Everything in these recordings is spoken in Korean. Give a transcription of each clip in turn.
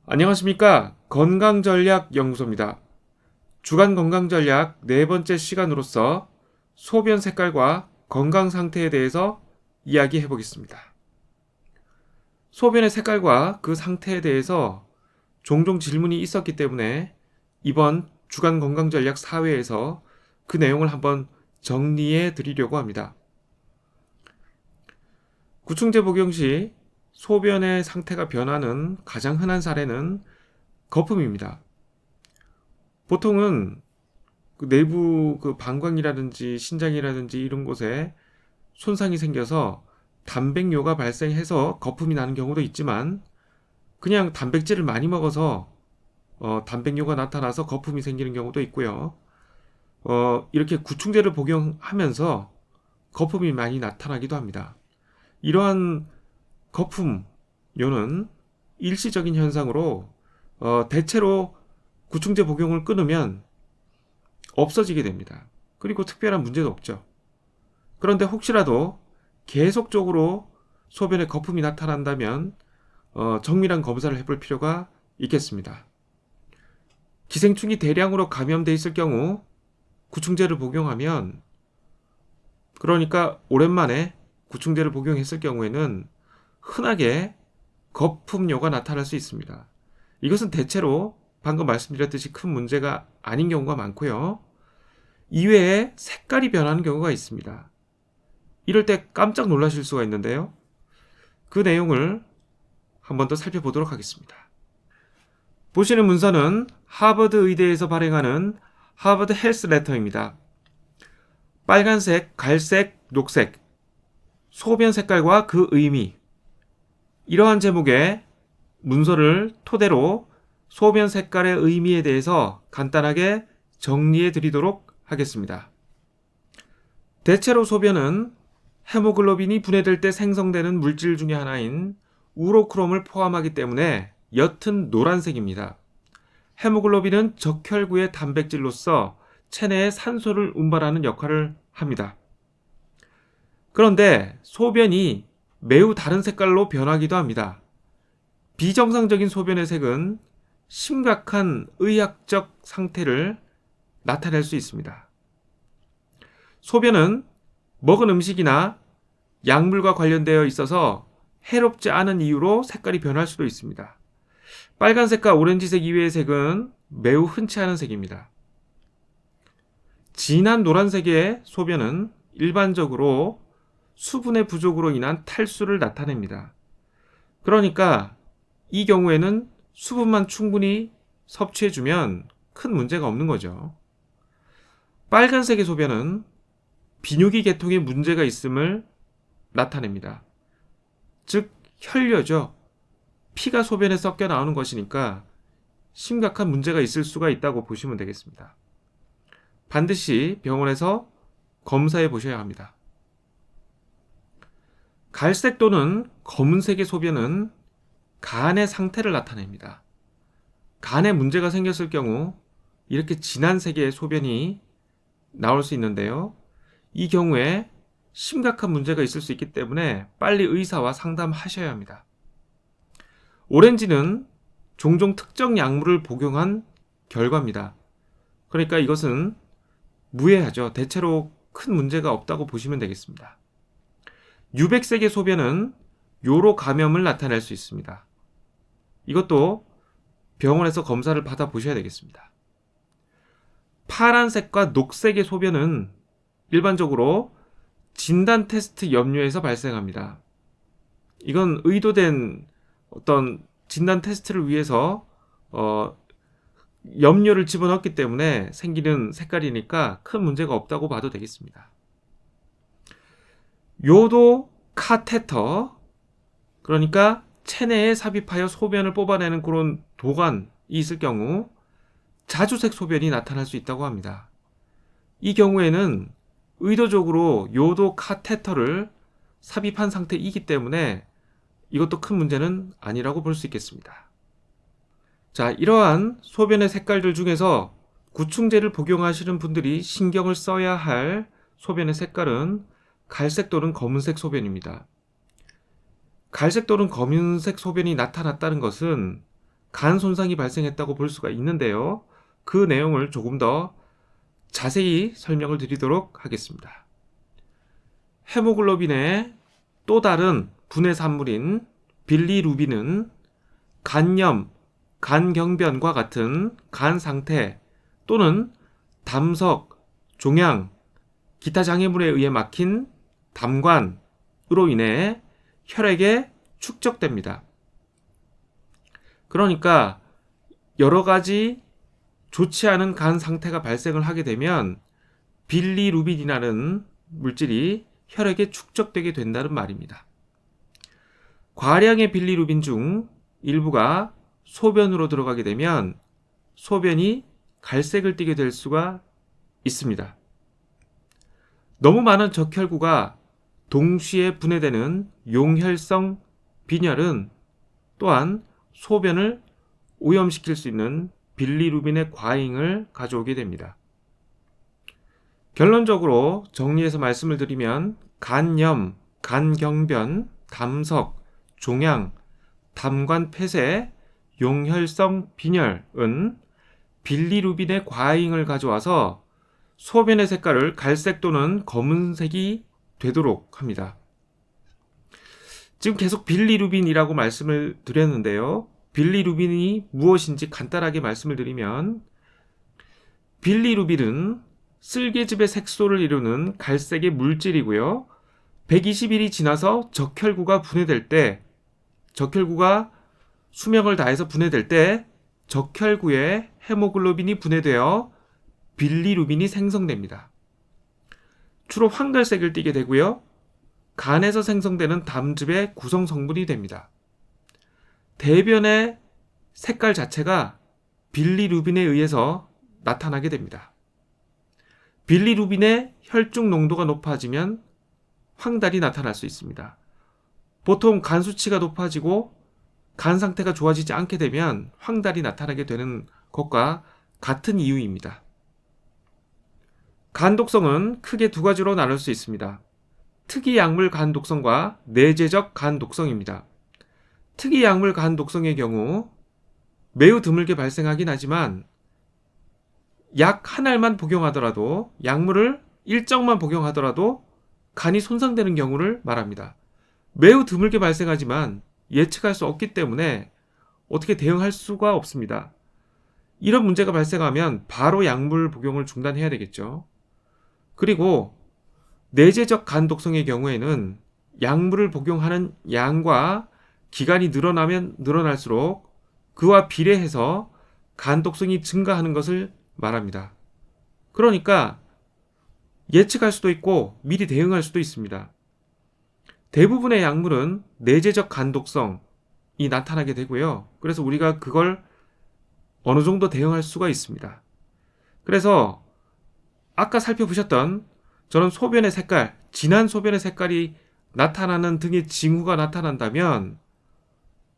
안녕하십니까. 건강전략연구소입니다. 주간 건강전략 네 번째 시간으로서 소변 색깔과 건강 상태에 대해서 이야기해 보겠습니다. 소변의 색깔과 그 상태에 대해서 종종 질문이 있었기 때문에 이번 주간 건강전략 4회에서 그 내용을 한번 정리해 드리려고 합니다. 구충제 복용 시 소변의 상태가 변하는 가장 흔한 사례는 거품입니다. 보통은 그 내부 그 방광이라든지 신장이라든지 이런 곳에 손상이 생겨서 단백뇨가 발생해서 거품이 나는 경우도 있지만 그냥 단백질을 많이 먹어서 단백뇨가 나타나서 거품이 생기는 경우도 있고요. 이렇게 구충제를 복용하면서 거품이 많이 나타나기도 합니다. 이러한 거품요는 일시적인 현상으로 대체로 구충제 복용을 끊으면 없어지게 됩니다. 그리고 특별한 문제도 없죠. 그런데 혹시라도 계속적으로 소변에 거품이 나타난다면 정밀한 검사를 해볼 필요가 있겠습니다. 기생충이 대량으로 감염돼 있을 경우 구충제를 복용하면, 그러니까 오랜만에 구충제를 복용했을 경우에는 흔하게 거품뇨가 나타날 수 있습니다. 이것은 대체로 방금 말씀드렸듯이 큰 문제가 아닌 경우가 많고요. 이외에 색깔이 변하는 경우가 있습니다. 이럴 때 깜짝 놀라실 수가 있는데요. 그 내용을 한 번 더 살펴보도록 하겠습니다. 보시는 문서는 하버드 의대에서 발행하는 하버드 헬스 레터입니다. 빨간색, 갈색, 녹색, 소변 색깔과 그 의미, 이러한 제목의 문서를 토대로 소변 색깔의 의미에 대해서 간단하게 정리해 드리도록 하겠습니다. 대체로 소변은 헤모글로빈이 분해될 때 생성되는 물질 중에 하나인 우로크롬을 포함하기 때문에 옅은 노란색입니다. 헤모글로빈은 적혈구의 단백질로서 체내에 산소를 운반하는 역할을 합니다. 그런데 소변이 매우 다른 색깔로 변하기도 합니다. 비정상적인 소변의 색은 심각한 의학적 상태를 나타낼 수 있습니다. 소변은 먹은 음식이나 약물과 관련되어 있어서 해롭지 않은 이유로 색깔이 변할 수도 있습니다. 빨간색과 오렌지색 이외의 색은 매우 흔치 않은 색입니다. 진한 노란색의 소변은 일반적으로 수분의 부족으로 인한 탈수를 나타냅니다. 그러니까 이 경우에는 수분만 충분히 섭취해주면 큰 문제가 없는 거죠. 빨간색의 소변은 비뇨기 계통에 문제가 있음을 나타냅니다. 즉 혈뇨죠. 피가 소변에 섞여 나오는 것이니까 심각한 문제가 있을 수가 있다고 보시면 되겠습니다. 반드시 병원에서 검사해 보셔야 합니다. 갈색 또는 검은색의 소변은 간의 상태를 나타냅니다. 간에 문제가 생겼을 경우 이렇게 진한 색의 소변이 나올 수 있는데요. 이 경우에 심각한 문제가 있을 수 있기 때문에 빨리 의사와 상담하셔야 합니다. 오렌지는 종종 특정 약물을 복용한 결과입니다. 그러니까 이것은 무해하죠. 대체로 큰 문제가 없다고 보시면 되겠습니다. 유백색의 소변은 요로 감염을 나타낼 수 있습니다. 이것도 병원에서 검사를 받아 보셔야 되겠습니다. 파란색과 녹색의 소변은 일반적으로 진단 테스트 염료에서 발생합니다. 이건 의도된 어떤 진단 테스트를 위해서 염료를 집어넣었기 때문에 생기는 색깔이니까 큰 문제가 없다고 봐도 되겠습니다. 요도 카테터, 그러니까 체내에 삽입하여 소변을 뽑아내는 그런 도관이 있을 경우 자주색 소변이 나타날 수 있다고 합니다. 이 경우에는 의도적으로 요도 카테터를 삽입한 상태이기 때문에 이것도 큰 문제는 아니라고 볼 수 있겠습니다. 자, 이러한 소변의 색깔들 중에서 구충제를 복용하시는 분들이 신경을 써야 할 소변의 색깔은 갈색 또는 검은색 소변입니다. 갈색 또는 검은색 소변이 나타났다는 것은 간 손상이 발생했다고 볼 수가 있는데요. 그 내용을 조금 더 자세히 설명을 드리도록 하겠습니다. 헤모글로빈의 또 다른 분해 산물인 빌리루빈은 간염, 간경변과 같은 간 상태 또는 담석, 종양, 기타 장애물에 의해 막힌 담관으로 인해 혈액에 축적됩니다. 그러니까 여러 가지 좋지 않은 간 상태가 발생을 하게 되면 빌리루빈이라는 물질이 혈액에 축적되게 된다는 말입니다. 과량의 빌리루빈 중 일부가 소변으로 들어가게 되면 소변이 갈색을 띠게 될 수가 있습니다. 너무 많은 적혈구가 동시에 분해되는 용혈성 빈혈은 또한 소변을 오염시킬 수 있는 빌리루빈의 과잉을 가져오게 됩니다. 결론적으로 정리해서 말씀을 드리면 간염, 간경변, 담석, 종양, 담관 폐쇄, 용혈성 빈혈은 빌리루빈의 과잉을 가져와서 소변의 색깔을 갈색 또는 검은색이 되도록 합니다. 지금 계속 빌리루빈이라고 말씀을 드렸는데요. 빌리루빈이 무엇인지 간단하게 말씀을 드리면 빌리루빈은 쓸개즙의 색소를 이루는 갈색의 물질이고요. 120일이 지나서 적혈구가 분해될 때, 적혈구가 수명을 다해서 분해될 때 적혈구에 헤모글로빈이 분해되어 빌리루빈이 생성됩니다. 주로 황갈색을 띠게 되고요. 간에서 생성되는 담즙의 구성 성분이 됩니다. 대변의 색깔 자체가 빌리루빈에 의해서 나타나게 됩니다. 빌리루빈의 혈중 농도가 높아지면 황달이 나타날 수 있습니다. 보통 간 수치가 높아지고 간 상태가 좋아지지 않게 되면 황달이 나타나게 되는 것과 같은 이유입니다. 간 독성은 크게 두 가지로 나눌 수 있습니다. 특이약물 간 독성과 내재적 간 독성입니다. 특이약물 간 독성의 경우 매우 드물게 발생하긴 하지만 약 한 알만 복용하더라도 약물을 일정만 복용하더라도 간이 손상되는 경우를 말합니다. 매우 드물게 발생하지만 예측할 수 없기 때문에 어떻게 대응할 수가 없습니다. 이런 문제가 발생하면 바로 약물 복용을 중단해야 되겠죠. 그리고 내재적 간 독성의 경우에는 약물을 복용하는 양과 기간이 늘어나면 늘어날수록 그와 비례해서 간 독성이 증가하는 것을 말합니다. 그러니까 예측할 수도 있고 미리 대응할 수도 있습니다. 대부분의 약물은 내재적 간 독성이 나타나게 되고요. 그래서 우리가 그걸 어느 정도 대응할 수가 있습니다. 그래서 아까 살펴보셨던 저런 소변의 색깔, 진한 소변의 색깔이 나타나는 등의 징후가 나타난다면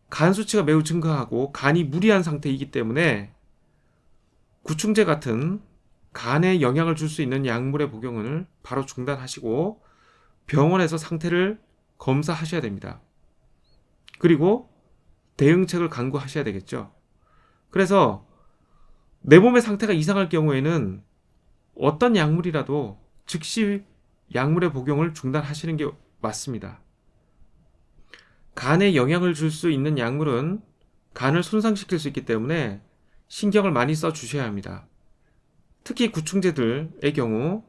간 수치가 매우 증가하고 간이 무리한 상태이기 때문에 구충제 같은 간에 영향을 줄 수 있는 약물의 복용을 바로 중단하시고 병원에서 상태를 검사하셔야 됩니다. 그리고 대응책을 강구하셔야 되겠죠. 그래서 내 몸의 상태가 이상할 경우에는 어떤 약물이라도 즉시 약물의 복용을 중단하시는 게 맞습니다. 간에 영향을 줄 수 있는 약물은 간을 손상시킬 수 있기 때문에 신경을 많이 써 주셔야 합니다. 특히 구충제들의 경우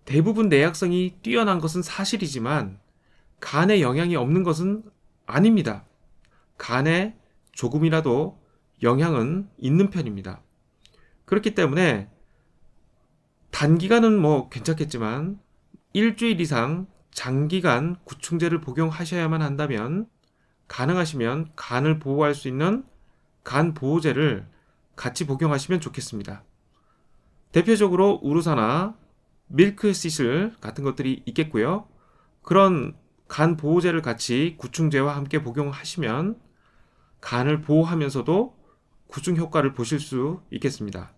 대부분 내약성이 뛰어난 것은 사실이지만 간에 영향이 없는 것은 아닙니다. 간에 조금이라도 영향은 있는 편입니다. 그렇기 때문에 단기간은 괜찮겠지만 일주일 이상 장기간 구충제를 복용하셔야만 한다면 가능하시면 간을 보호할 수 있는 간 보호제를 같이 복용하시면 좋겠습니다. 대표적으로 우루사나 밀크시슬 같은 것들이 있겠고요. 그런 간 보호제를 같이 구충제와 함께 복용하시면 간을 보호하면서도 구충 효과를 보실 수 있겠습니다.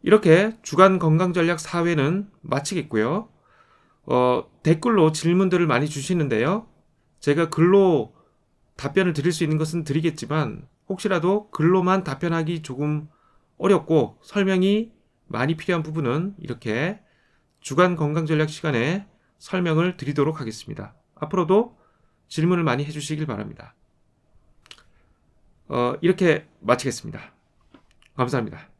이렇게 주간 건강전략 4회는 마치겠고요. 댓글로 질문들을 많이 주시는데요. 제가 글로 답변을 드릴 수 있는 것은 드리겠지만 혹시라도 글로만 답변하기 조금 어렵고 설명이 많이 필요한 부분은 이렇게 주간 건강전략 시간에 설명을 드리도록 하겠습니다. 앞으로도 질문을 많이 해주시길 바랍니다. 이렇게 마치겠습니다. 감사합니다.